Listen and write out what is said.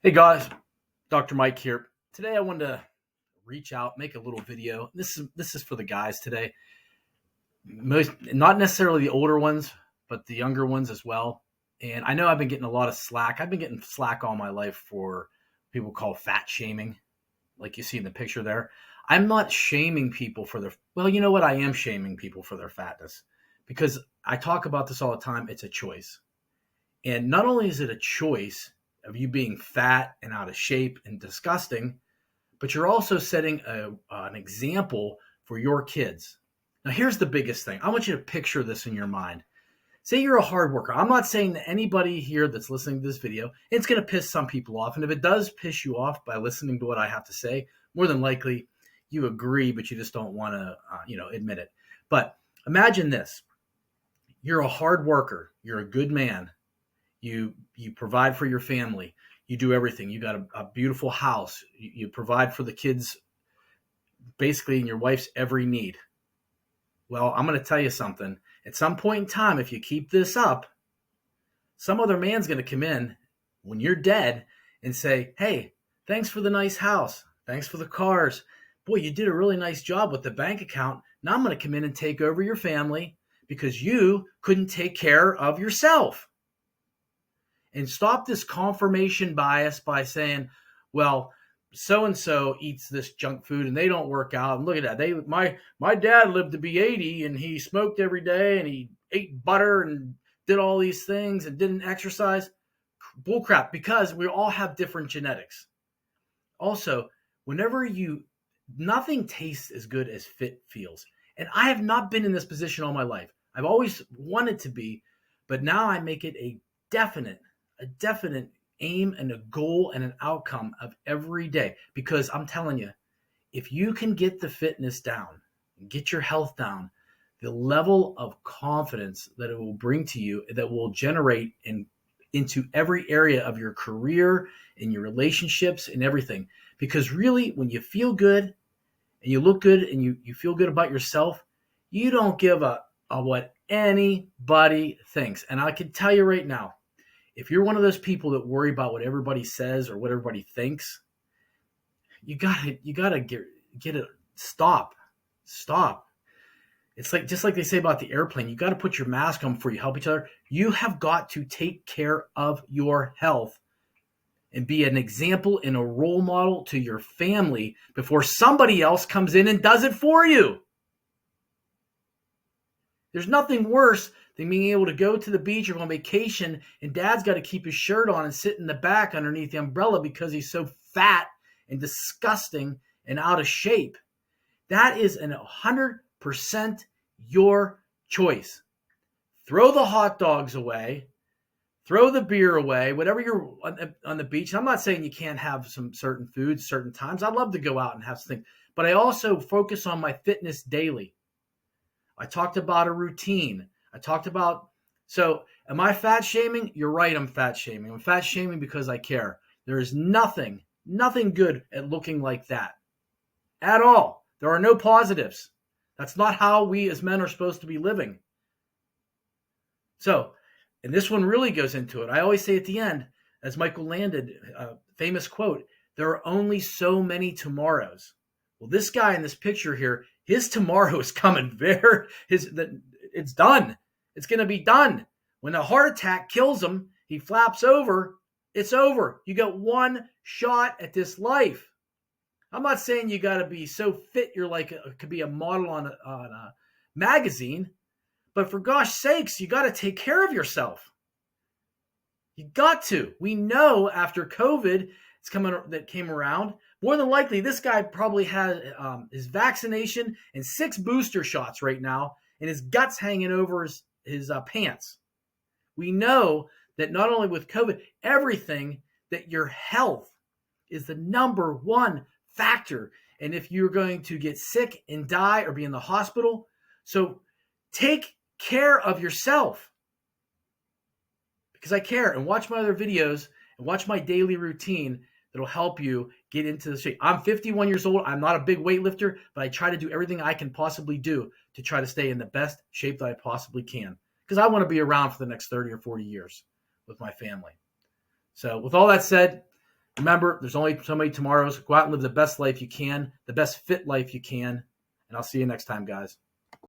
Hey guys, Dr. Mike here. Today I wanted to reach out, make a little video. This is for the guys today. Most not necessarily the older ones, but the younger ones as well. And I know I've been getting a lot of slack. I've been getting slack all my life for people call fat shaming, like you see in the picture there. I'm not shaming people for their well, you know what? I am shaming people for their fatness because I talk about this all the time. It's a choice. And not only is it a choice of you being fat and out of shape and disgusting, but you're also setting an example for your kids. Now, here's the biggest thing. I want you to picture this in your mind. Say you're a hard worker. I'm not saying that anybody here that's listening to this video, it's going to piss some people off. And if it does piss you off by listening to what I have to say, more than likely you agree, but you just don't want to, admit it. But imagine this. You're a hard worker. You're a good man. You provide for your family. You do everything. You got a beautiful house. You provide for the kids, basically in your wife's every need. Well, I'm going to tell you something. At some point in time, if you keep this up, some other man's going to come in when you're dead and say, hey, thanks for the nice house. Thanks for the cars. Boy, you did a really nice job with the bank account. Now I'm going to come in and take over your family because you couldn't take care of yourself. And stop this confirmation bias by saying, well, so-and-so eats this junk food and they don't work out. And look at that. My dad lived to be 80 and he smoked every day and he ate butter and did all these things and didn't exercise. Bullcrap, because we all have different genetics. Also, nothing tastes as good as fit feels. And I have not been in this position all my life. I've always wanted to be, but now I make it a definite aim and a goal and an outcome of every day. Because I'm telling you, if you can get the fitness down, get your health down, the level of confidence that it will bring to you, that will generate into every area of your career, in your relationships, and everything. Because really, when you feel good and you look good and you feel good about yourself, you don't give a what anybody thinks. And I can tell you right now, if you're one of those people that worry about what everybody says or what everybody thinks, you gotta get it. Stop. It's just like they say about the airplane. You got to put your mask on before you help each other. You have got to take care of your health and be an example and a role model to your family before somebody else comes in and does it for you. There's nothing worse than being able to go to the beach or on vacation and dad's got to keep his shirt on and sit in the back underneath the umbrella because he's so fat and disgusting and out of shape. That is 100% your choice. Throw the hot dogs away. Throw the beer away, whatever you're on the beach. I'm not saying you can't have some certain foods, certain times. I'd love to go out and have something. But I also focus on my fitness daily. I talked about a routine. So am I fat shaming? You're right, I'm fat shaming. I'm fat shaming because I care. There is nothing good at looking like that at all. There are no positives. That's not how we as men are supposed to be living. So, and this one really goes into it. I always say at the end, as Michael Landon, a famous quote, there are only so many tomorrows. Well, this guy in this picture here, his tomorrow is coming. It's done. It's going to be done. When a heart attack kills him, he flaps over. It's over. You got one shot at this life. I'm not saying you got to be so fit you're could be a model on a magazine, but for gosh sakes, you got to take care of yourself. You got to. We know after COVID that came around, more than likely this guy probably had his vaccination and 6 booster shots right now, and his guts hanging over his pants. We know that not only with COVID, everything, that your health is the number one factor. And if you're going to get sick and die or be in the hospital, so take care of yourself. Because I care, and watch my other videos and watch my daily routine that'll help you get into the shape. I'm 51 years old. I'm not a big weightlifter, but I try to do everything I can possibly do to try to stay in the best shape that I possibly can. Because I want to be around for the next 30 or 40 years with my family. So with all that said, Remember, there's only so many tomorrows. Go out and live the best life you can, the best fit life you can. And I'll see you next time, guys.